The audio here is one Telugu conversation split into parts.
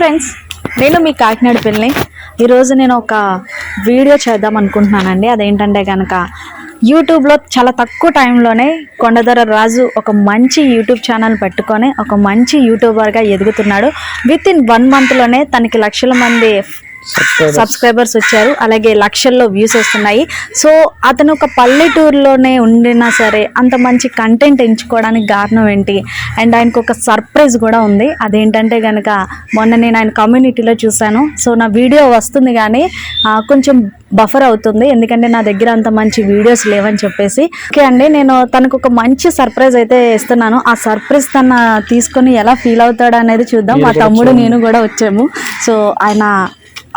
ఫ్రెండ్స్, నేను మీ కాకినాడ పిల్లని. ఈరోజు నేను ఒక వీడియో చేద్దాం అనుకుంటున్నానండి. అదేంటంటే కనుక యూట్యూబ్లో చాలా తక్కువ టైంలోనే కొండదొర రాజు ఒక మంచి యూట్యూబ్ ఛానల్ పెట్టుకొని ఒక మంచి యూట్యూబర్గా ఎదుగుతున్నాడు. విత్ ఇన్ 1 monthలోనే తనకి లక్షల మంది సబ్స్క్రైబర్స్ వచ్చారు, అలాగే లక్షల్లో వ్యూస్ వస్తున్నాయి. సో అతను ఒక పల్లెటూరులోనే ఉండినా సరే అంత మంచి కంటెంట్ ఎంచుకోవడానికి కారణం ఏంటి, అండ్ ఆయనకు ఒక సర్ప్రైజ్ కూడా ఉంది. అదేంటంటే కనుక మొన్న నేను ఆయన కమ్యూనిటీలో చూశాను. సో నా వీడియో వస్తుంది కానీ కొంచెం బఫర్ అవుతుంది, ఎందుకంటే నా దగ్గర అంత మంచి వీడియోస్ లేవని చెప్పేసి. ఓకే అండి, నేను తనకు ఒక మంచి సర్ప్రైజ్ అయితే ఇస్తున్నాను. ఆ సర్ప్రైజ్ తన తీసుకొని ఎలా ఫీల్ అవుతాడు అనేది చూద్దాం. మా తమ్ముడు నేను కూడా వచ్చాము. సో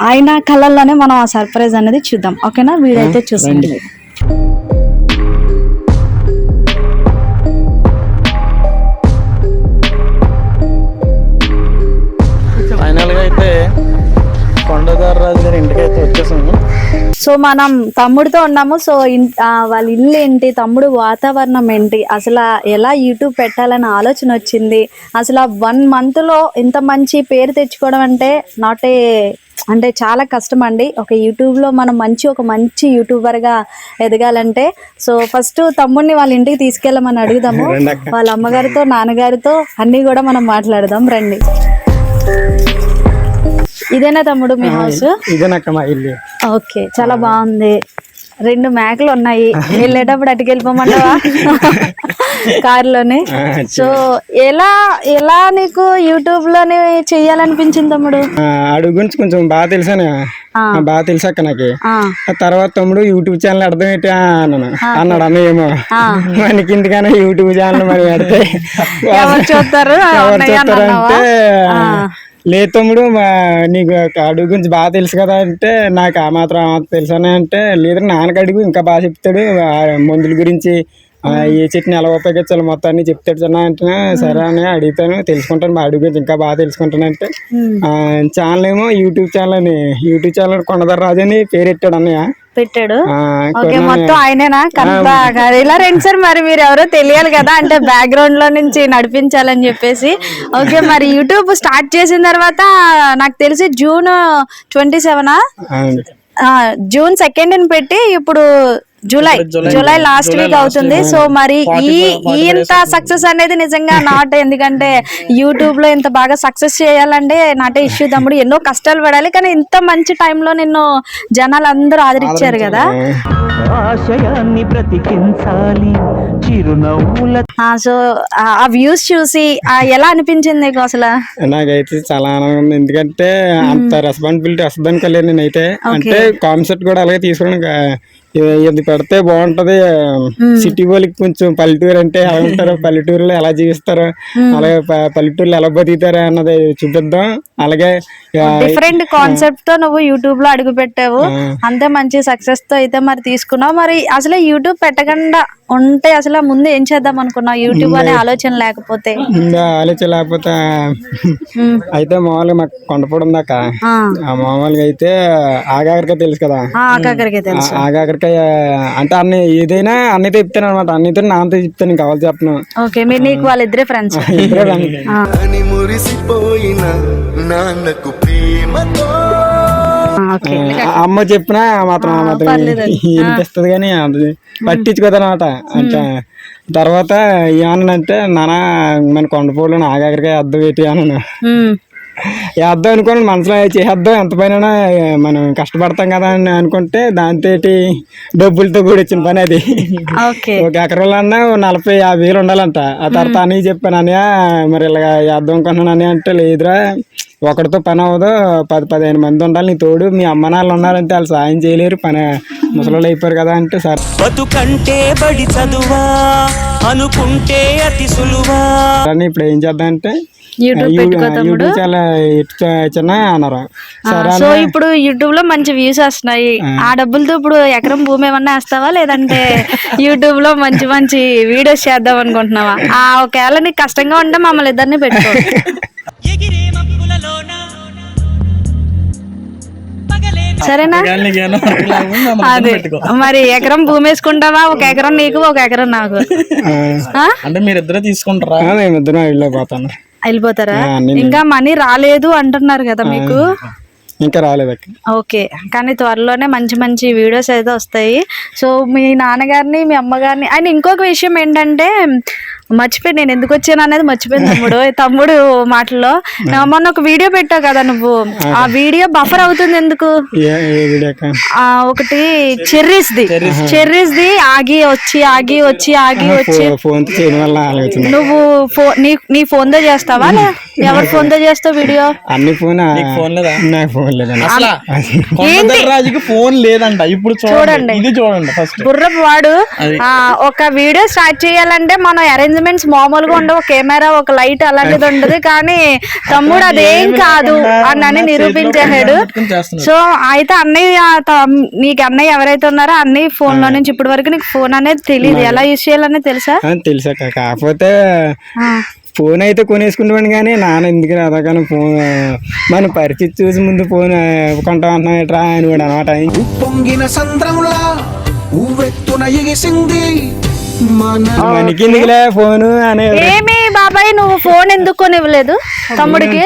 ఆయన కళ్ళల్లోనే మనం ఆ సర్ప్రైజ్ అనేది చూద్దాం. ఓకేనా, వీడైతే చూసండి. ఫైనల్ గా అయితే కొండదొర రాజు గారి ఇంటికి అయితే వచ్చేసాము. సో మనం తమ్ముడితో ఉన్నాము. సో వాళ్ళ ఇల్లు ఏంటి, తమ్ముడు వాతావరణం ఏంటి, అసలు ఎలా యూట్యూబ్ పెట్టాలని ఆలోచన వచ్చింది, అసలు 1 monthలో ఇంత మంచి పేరు తెచ్చుకోవడం అంటే చాలా కష్టం అండి. ఒక యూట్యూబ్లో మనం ఒక మంచి యూట్యూబర్గా ఎదగాలంటే. సో ఫస్ట్ తమ్ముడిని వాళ్ళ ఇంటికి తీసుకెళ్ళమని అడుగుదాము. వాళ్ళ అమ్మగారితో నాన్నగారితో అన్నీ కూడా మనం మాట్లాడదాం, రండి. ఇదేనా తమ్ముడు మీ హౌస్? ఇదేనక్క మా ఇల్లు. ఓకే, చాలా బాగుంది. 2 మేకలు ఉన్నాయి. వెళ్ళేటప్పుడు అటుకెళ్ళిపోమంటావా కారులోనే? సో ఎలా నీకు యూట్యూబ్ లోనే చెయ్యాలనిపించింది తమ్ముడు? అడుగు గురించి కొంచెం బాగా తెలుసాక నాకు. తర్వాత తమ్ముడు యూట్యూబ్ ఛానల్ అర్థం ఏంటి అన్నాడు. అన్న ఏమో మనకి ఇంటికన్నా యూట్యూబ్ ఛానల్ మరి పెడితే ఎవరు చూస్తారు అంటే, లేదు తమ్ముడు నీకు అడుగు గురించి బాగా తెలుసు కదా అంటే, నాకు ఆ మాత్రం తెలుసానే అంటే, లేదు నాన్నకి అడుగు ఇంకా బాగా చెప్తాడు, మందుల గురించి ఏ చెట్టుని ఎలా ఉపయోగించాలి మొత్తాన్ని చెప్తాడు చిన్న అంటే, సరే అని అడుగుతాను, తెలుసుకుంటాను. మా అడుగు గురించి ఇంకా బాగా తెలుసుకుంటాను అంటే, ఛానల్ ఏమో యూట్యూబ్ ఛానల్ కొండదొర రాజు అని పేరెట్టాడు అన్నయ్య. పెట్టాడు. ఓకే, మొత్తం ఆయనేనా కనుక ఇలా రండి సార్, మరి మీరు ఎవరో తెలియాలి కదా, అంటే బ్యాక్గ్రౌండ్ లో నుంచి నడిపించాలని చెప్పేసి. ఓకే, మరి యూట్యూబ్ స్టార్ట్ చేసిన తర్వాత నాకు తెలిసి June 27 June 2 పెట్టి ఇప్పుడు జూలై లాస్ట్ వీక్ అవుతుంది. సో మరి ఇంత సక్సెస్ అనేది నిజంగా నాట్, ఎందుకంటే యూట్యూబ్ లో ఇంత బాగా సక్సెస్ చేయాలంటే నాటే ఇష్యూ తమ్ముడు. ఎన్నో కష్టాలు పడాలి, కానీ ఇంత మంచి టైంలో నిన్ను జనాలు అందరూ ఆదరించారు కదా. సో ఆ వ్యూస్ చూసి ఎలా అనిపించింది నీకు అసలు? నాకైతే చాలా ఆనందం, ఎందుకంటే అంత రెస్పాన్సిబిలిటీ వస్తుందని కలిగి నేనైతే, అంటే కాన్సెప్ట్ కూడా అలాగే తీసుకోవడానికి ఇది పెడితే బాగుంటది. సిటీ వాళ్ళకి కొంచెం పల్లెటూరు అంటే ఎలా ఉంటారు, పల్లెటూరులో ఎలా జీవిస్తారు, అలాగే పల్లెటూరులో ఎలా బతుకుతారు అన్నది చూపిద్దాం. అలాగే డిఫరెంట్ కాన్సెప్ట్ తో నువ్వు యూట్యూబ్ లో అడుగు పెట్టావు, అంతే మంచి సక్సెస్ తో అయితే మరి తీసుకున్నావు. మరి అసలు యూట్యూబ్ పెట్టకుండా ఉంటే అసలు ముందు ఏం చేద్దాం అనుకున్నావు? యూట్యూబ్ అనే ఆలోచన లేకపోతే అయితే మామూలుగా మాకు కొండపూడి ఉందాక, మామూలుగా అయితే ఆగాకరకాయ తెలుసు కదా, ఆగాకరకాయ అంటే ఏదైనా అన్నయ్యతో చెప్తాను అనమాట. అన్నయ్యతో నాన్నతో చెప్తాను, కావాలి చెప్పను. ఓకే, మీరు నీకు వాళ్ళిద్దరే ఫ్రెండ్స్. అమ్మ చెప్పినా మాత్రం వినిపిస్తుంది కానీ పట్టించుకోదనమాట. అంటే తర్వాత ఏమన్నానంటే, నాన్న మన కొండపూడిలో ఆగాకరకాయ అద్దం ఏంటి అన్నాను. వేద్దాం అనుకోని మనసులో చేసేద్దాం, ఎంత పైన మనం కష్టపడతాం కదా అని అనుకుంటే, దాంతో డబ్బులతో కూడా వచ్చిన పని అది. ఒక ఎకరంలో అన్నా 40-50 వేలు ఉండాలంట. ఆ తర్వాత అని చెప్పాను, అన్నయ్య మరి ఇలాగ వేద్దాం అనుకుంటున్నాను అని అంటే, లేదురా ఒకటితో పని అవ్వదు, 10-15 మంది ఉండాలి నీ తోడు, మీ అమ్మ నాన్నలు ఉన్నారంటే వాళ్ళు సాయం చేయలేరు, పని ముసలోళ్ళు అయిపోయారు కదా అంటే, సార్ ఇప్పుడు ఏం చేద్దాం అంటే యూట్యూబ్ చాలా చిన్న అన్నారు. సో ఇప్పుడు యూట్యూబ్ లో మంచి వ్యూస్ వస్తున్నాయి, ఆ డబ్బులతో ఇప్పుడు ఎకరం భూమి ఏమన్నా వేస్తావా, లేదంటే యూట్యూబ్ లో మంచి మంచి వీడియోస్ చేద్దాం అనుకుంటున్నావా? ఒకవేళ నీకు కష్టంగా ఉంటే మమ్మల్ని ఇద్దరిని పెట్టుకో. సరేనా? అదే మరి ఎకరం భూమి వేసుకుంటావా? 1 ఎకరం నీకు, 1 ఎకరం నాకు. అంటే మీరిద్దరే తీసుకుంటారా? మేమిద్దరం వెళ్ళిపోతాను. వెళ్ళిపోతారా? ఆ, అన్నీ ఇంకా మనీ రాలేదు అంటున్నారు కదా మీకు? ఇంకా రాలేదక్క. ఓకే, కానీ త్వరలోనే మంచి మంచి వీడియోస్ అయితే వస్తాయి. సో మీ నాన్నగారిని మీ అమ్మగారిని అండ్ ఇంకొక విషయం ఏంటంటే మర్చిపోయి నేను ఎందుకు వచ్చాను అనేది మర్చిపోయింది తమ్ముడు మాటల్లో. మొన్న ఒక వీడియో పెట్టావు కదా నువ్వు, ఆ వీడియో బఫర్ అవుతుంది ఎందుకు? ఒకటి చెర్రీస్ది ఆగి వచ్చి నువ్వు నీ ఫోన్ తో చేస్తావా? ఎవరి ఫోన్ తో చేస్తావు వీడియో? అన్ని ఫోన్ లేదంట. ఇప్పుడు చూడండి, ఇది చూడండి ఫస్ట్. గుర్రపు వాడు ఒక వీడియో స్టార్ట్ చేయాలంటే మనం అరేంజ్మెంట్స్ మామూలుగా ఉండవు, కెమెరా ఒక లైట్ అలాంటిది ఉండదు. కానీ తమ్ముడు అదేం కాదు అని నిరూపించాడు. సో అయితే అన్నయ్య నీకు అన్నయ్య ఎవరైతే ఉన్నారో అన్నయ్య ఫోన్ లో నుంచి ఇప్పటి వరకు నీకు ఫోన్ అనేది తెలియదు, ఎలా యూజ్ చేయాలనేది తెలుసా? తెలుసా, కాకపోతే ఫోన్ అయితే కొనేసుకుంటామని కానీ నాన్న ఎందుకు రాదా, కానీ ఫోన్ మన పరిస్థితి చూసి ముందు ఫోన్ కొంటా అంటున్నా అని కూడా అనమాట. పొంగిన సంద్రంలా ఉవ్వెత్తున ఎగిసింది మనకి ఎందుకులే ఫోన్ అనే. ఏమి బాబాయ్ నువ్వు ఫోన్ ఎందుకు కొనివ్వలేదు తమ్ముడికి?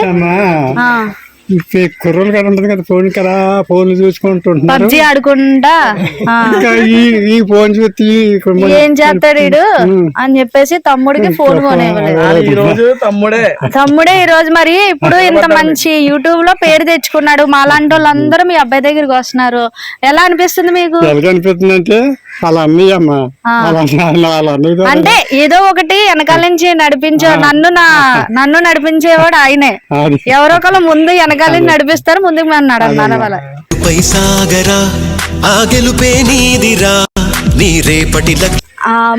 కుర్రలు కదా ఉంటది కదా ఫోన్ కదా, ఫోన్ చూసుకుంటున్నారు, పబ్జి ఆడుకుంటా ఈ ఫోన్ చూసి ఏం చేస్తాడు వీడు అని చెప్పేసి తమ్ముడికి ఫోన్ కొనివ్వలేదు. తమ్ముడే ఈ రోజు మరి ఇప్పుడు ఇంత మంచి యూట్యూబ్ లో పేరు తెచ్చుకున్నాడు. మాలాంటి వాళ్ళందరూ మీ అబ్బాయి దగ్గరికి వస్తున్నారు, ఎలా అనిపిస్తుంది మీకు? అనిపిస్తుంది అంటే అలా అన్నయ్యమ్మా, అంటే ఏదో ఒకటి వెనకాల నుంచి నన్ను నడిపించేవాడు ఆయనే. ఎవరో ఒకళ్ళు ముందు వెనకాల నడిపిస్తారు, ముందుకు మనం నడవాలి వాళ్ళ.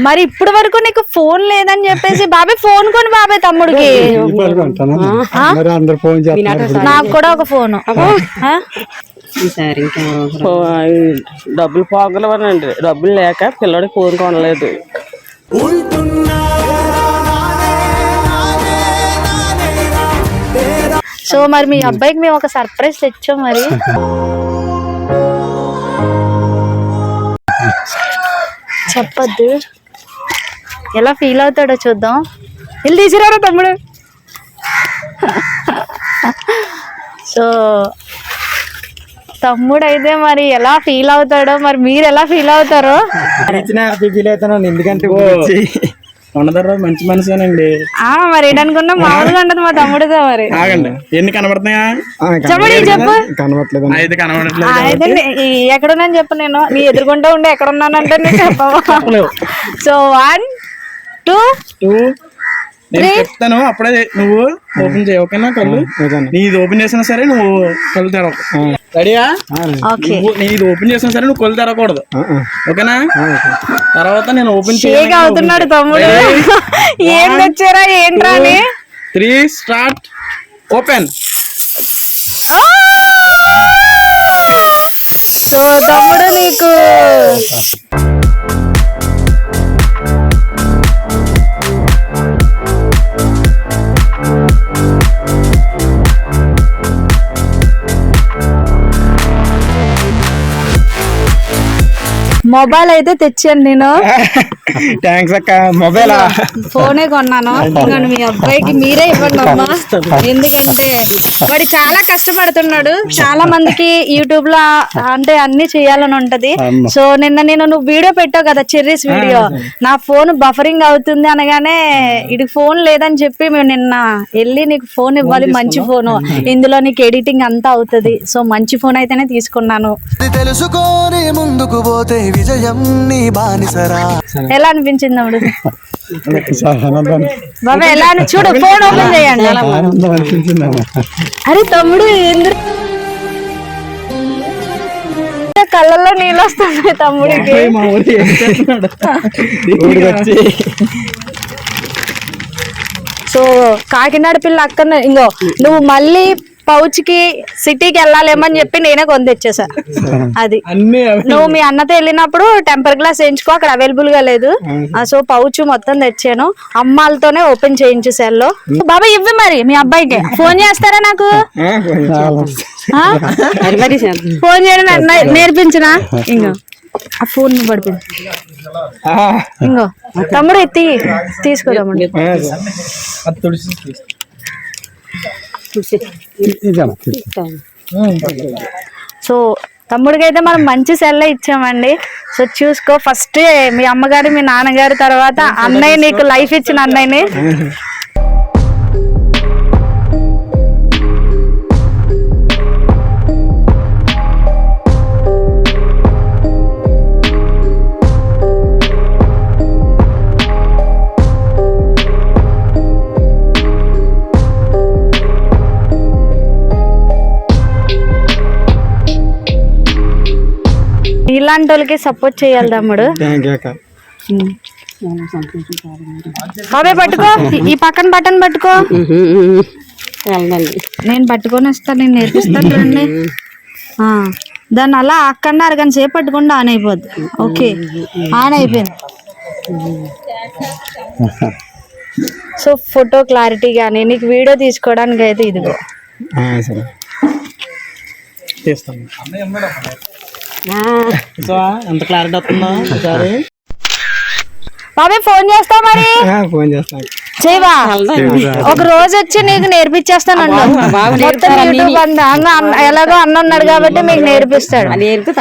మరి ఇప్పుడు వరకు నీకు ఫోన్ లేదని చెప్పేసి బాబాయ్ ఫోన్ కొని బాబాయ్ తమ్ముడికి. నాకు కూడా ఒక ఫోన్. డబ్బులు పోగలవనండి, డబ్బులు లేక పిల్లడికి ఫోన్ కొనలేదు. సో మరి మీ అబ్బాయికి మేము ఒక సర్ప్రైజ్ తెచ్చాం. మరి చెప్పద్దు, ఎలా ఫీల్ అవుతాడో చూద్దాం. వెళ్ళి తీసుకురారా తమ్ముడు. సో తమ్ముడు అయితే మరి ఎలా ఫీల్ అవుతాడో, మరి మీరు ఎలా ఫీల్ అవుతారో. ఎందుకంటే మంచి మనసేనండి. మరి ఏంటనుకున్నా మామూలుగా ఉండదు మా తమ్ముడితో. మరి ఆగండి, ఎన్ని కనబడుతున్నాయా? చెప్పు. కనబడట్లేదు. అయితే ఎక్కడున్నా చెప్పు, నేను నీ ఎదుర్కొంటూ ఉండే ఎక్కడున్నానంటే నేను చెప్పలేవు. సో 1 2 నేను చెప్తాను, అప్పుడే నువ్వు ఓపెన్ చేయ. ఓకేనా? కళ్ళు నీది ఓపెన్ చేసినా సరే నువ్వు కళ్ళు తెరవకు. రెడీయా? నీది ఓపెన్ చేసినా సరే నువ్వు కళ్ళు తెరవకూడదు. ఓకేనా? తర్వాత నేను ఓపెన్ అవుతున్నాడు తమ్ముడు. ఏం తెచ్చారా ఏంట్రా అని. 3 స్టార్ట్. ఓపెన్. సో తమ్ముడు నీకు మొబైల్ అయితే తెచ్చాను నేను. థ్యాంక్స్ అక్క. మొబైల్ ఫోనే కొన్నాను. మీ అబ్బాయికి మీరే ఇవ్వండి అమ్మా, ఎందుకంటే వాడు చాలా కష్టపడుతున్నాడు. చాలా మందికి యూట్యూబ్ లో అంటే అన్ని చేయాలని ఉంటది. సో నేను నువ్వు వీడియో పెట్టావు కదా, చెర్రీస్ వీడియో, నా ఫోన్ బఫరింగ్ అవుతుంది అనగానే ఇది ఫోన్ లేదని చెప్పి మేము నిన్న వెళ్ళి నీకు ఫోన్ ఇవ్వాలి, మంచి ఫోను, ఇందులో నీకు ఎడిటింగ్ అంతా అవుతుంది. సో మంచి ఫోన్ అయితేనే తీసుకున్నాను. తెలుసుకొని ముందుకు పోతే విజయం నీ బానిసరా. ఎలా అనిపించింది అప్పుడు బాబా? ఎలా చూడు, ఫోన్ ఓపెన్ చేయండి. అరే తమ్ముడు ఎందుకు కళ్ళల్లో నీళ్ళు వస్తున్నాయి తమ్ముడికి? సో కాకినాడ పిల్ల అక్కడ ఇంకో నువ్వు మళ్ళీ పౌచ్ కి సిటీకి వెళ్ళాలేమని చెప్పి నేనే కొని తెచ్చేసా. అది నువ్వు మీ అన్నతో వెళ్ళినప్పుడు టెంపర్ గ్లాస్ వేయించుకో, అక్కడ అవైలబుల్ గా లేదు. సో పౌచ్ మొత్తం తెచ్చాను, అమ్మాలతోనే ఓపెన్ చేయించు సెల్లో. బాబా ఇవ్వి మరి మీ అబ్బాయికి ఫోన్ చేస్తారా? నాకు ఫోన్ చేయడం నేర్పించినా. ఇంకో ఆ ఫోన్ పడిపోయింది. ఇంకో తమ్ముడు ఎత్తి తీసుకో తమ్ముడు. సో తమ్ముడికి అయితే మనం మంచి సెల్లే ఇచ్చామండి. సో చూసుకో, ఫస్ట్ మీ అమ్మగారు మీ నాన్నగారు, తర్వాత అన్నయ్య, నీకు లైఫ్ ఇచ్చిన అన్నయ్యని. ఇలాంటి వాళ్ళకి సపోర్ట్ చేయాలి తమ్ముడు. బాబాయ్ పట్టుకో, ఈ పక్కన బటన్ పట్టుకో. నేను పట్టుకొని వస్తాను, నేను నేర్పిస్తాను రండి. దాన్ని అలా అక్కడ అరగంట సేపు పట్టుకుంటే ఆన్ అయిపోద్ది. ఓకే, ఆన్ అయిపోయింది. సో ఫోటో క్లారిటీ కానీ నీకు వీడియో తీసుకోవడానికి అయితే ఇదిగో ఎంత క్లారిటీ వస్తుందా ఒకసారి. బాబాయ్ ఫోన్ చేస్తావు మరి? ఫోన్ చేస్తాను. చేయవా? ఒక రోజు వచ్చి నీకు నేర్పించేస్తాను. ఎలాగో అన్న ఉన్నాడు కాబట్టి మీకు నేర్పిస్తాడు.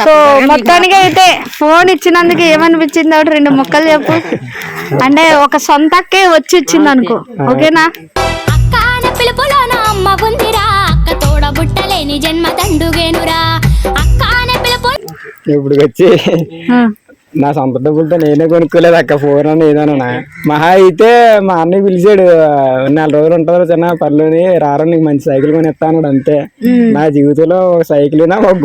సో మొత్తానికి అయితే ఫోన్ ఇచ్చినందుకు ఏమనిపించింది కాబట్టి 2 ముక్కలు చెప్పు. అంటే ఒక సొంతక్కే వచ్చి ఇచ్చింది అనుకో, ఓకేనా? ఇప్పుడు వచ్చి నా సొంత డబ్బులతో నేనే కొనుక్కోలేదు అక్క ఫోన్ అని ఏదన్నా. మహా అయితే మా అన్నయ్య పిలిచాడు, 4 రోజులు ఉంటారు చిన్న పనిలోని రారా నీకు మంచి సైకిల్ కొని ఇస్తాను అంతే. నా జీవితంలో ఒక సైకిల్ ఒక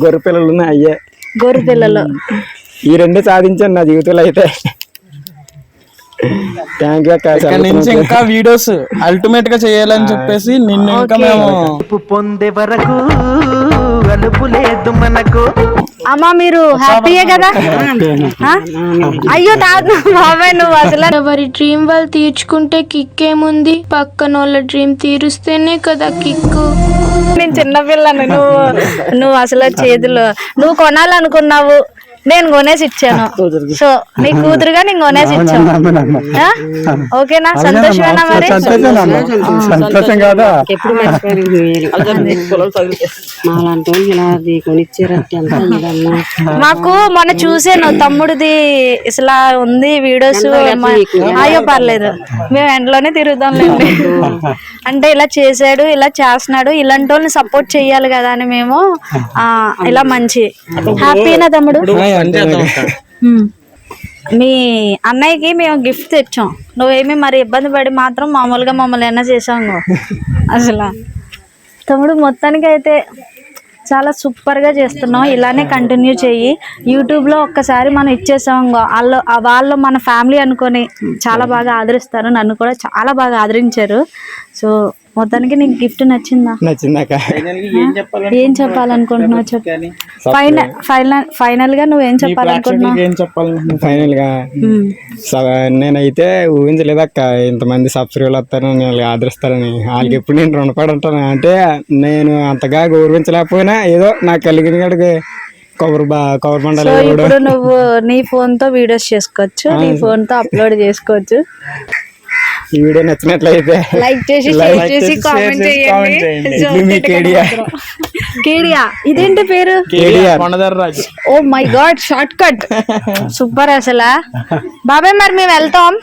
గొర్రె పిల్లలు అయ్యే గొర్రె పిల్లలు ఈ 2 సాధించాను నా జీవితంలో అయితే. థ్యాంక్ యూ అక్క. ఇక్కడ నుంచి ఇంకా వీడియోస్ అల్టిమేట్ గా చేయాలని చెప్పేసి నిన్ను ఇంకా మేము పొందే వరకు అలుపు లేదు మనకు. అమ్మా మీరు హ్యాపీయే కదా? అయ్యో తాత బాబాయ్ నువ్వు అసలు ఎవరి డ్రీమ్ వాళ్ళు తీర్చుకుంటే కిక్ ఏముంది, పక్కన వాళ్ళ డ్రీమ్ తీరుస్తేనే కదా కిక్కు. నేను చిన్నపిల్లను, నువ్వు అసలు చేతులు నువ్వు కొనాలనుకున్నావు, నేను కొనేసి ఇచ్చాను. సో నీ కూతురుగా నేను కొనేసి ఇచ్చాను. ఓకేనా? సంతోషమేనా మరి? సంతోషం కాదా? మాకు మొన్న చూసాను తమ్ముడిది ఇట్లా ఉంది వీడియోస్. అయ్యో పర్లేదు, మేము ఎండలోనే తిరుగుతాంలేండి. అంటే ఇలా చేసాడు, ఇలా చేస్తున్నాడు, ఇలాంటి వాళ్ళని సపోర్ట్ చెయ్యాలి కదా అని మేము ఇలా మంచి హ్యాపీనా తమ్ముడు? మీ అన్నయ్యకి మేము గిఫ్ట్ తెచ్చాం, నువ్వేమి మరి ఇబ్బంది పడి మాత్రం మామూలుగా మమ్మల్ని ఏమైనా చేసాము అసలు. తమ్ముడు మొత్తానికి అయితే చాలా సూపర్గా చేస్తున్నాం, ఇలానే కంటిన్యూ చెయ్యి. యూట్యూబ్లో ఒక్కసారి మనం ఇచ్చేసాం, వాళ్ళు మన ఫ్యామిలీ అనుకొని చాలా బాగా ఆదరిస్తారు. నన్ను కూడా చాలా బాగా ఆదరించారు. సో మొత్తానికి నీకు గిఫ్ట్ నచ్చిందా? నచ్చిందాక. ఏం చెప్పాలనుకుంటున్నావు చెప్పు. ఫైనల్ గా నువ్వేం చెప్పాలనుకుంటున్నావు? ఫైనల్ గా నేనైతే ఊహించలేదక్క ఇంతమంది సబ్స్క్రైబర్లు వస్తారని, ఆదరిస్తారని. వాళ్ళకి ఎప్పుడు నేను రుణపడి ఉంటాను. అంటే నేను అంతగా గౌరవించలేకపోయినా ఏదో నాకు కలిగిన కాడికి కవర్ బండాలి. ఇప్పుడు నువ్వు నీ ఫోన్ తో వీడియోస్ చేసుకోవచ్చు, నీ ఫోన్ తో అప్లోడ్ చేసుకోవచ్చు. ఈ వీడియో నచ్చినట్లయితే లైక్ చేసి షేర్ చేసి కామెంట్ చేయండి. కేడియా ఇదేంటి పేరు? Oh my god, short cut super అసలు. బాబాయ్ మరి మేము వెళ్తాం.